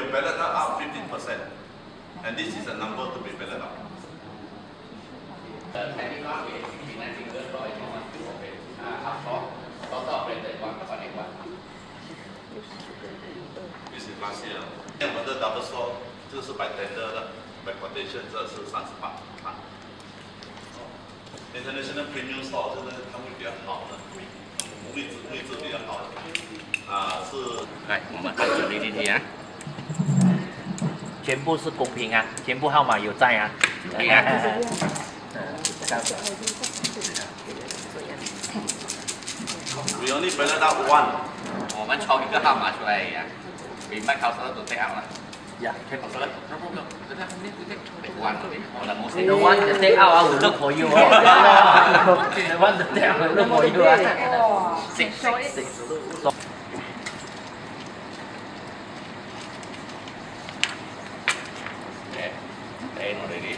will ballot out 15%, and this is a number to be balloted out. แค่นี้ก็เป็นสิ่งนั้นสิ่งเรื่องร้อยของมันคือเป็นอัพท็อปต่อเป็นเด็กวันก็เด็กวัน This is last year. 我们的 double store 这是 by tender 的 by quotation 这是38啊。International premium store 这个它会比较好的，位置比较好的是。来，我们看主力例题啊。全部是公平啊，全部号码有在啊。对啊。We only ballot out one. 我们抽一个号码出来呀，比麦考斯都这样了。呀，考斯了，不，这个你这个one，我的模式。The one that take out, I will look for you. The one that take out, I will look for you. Six. Okay, đây nó đây đi.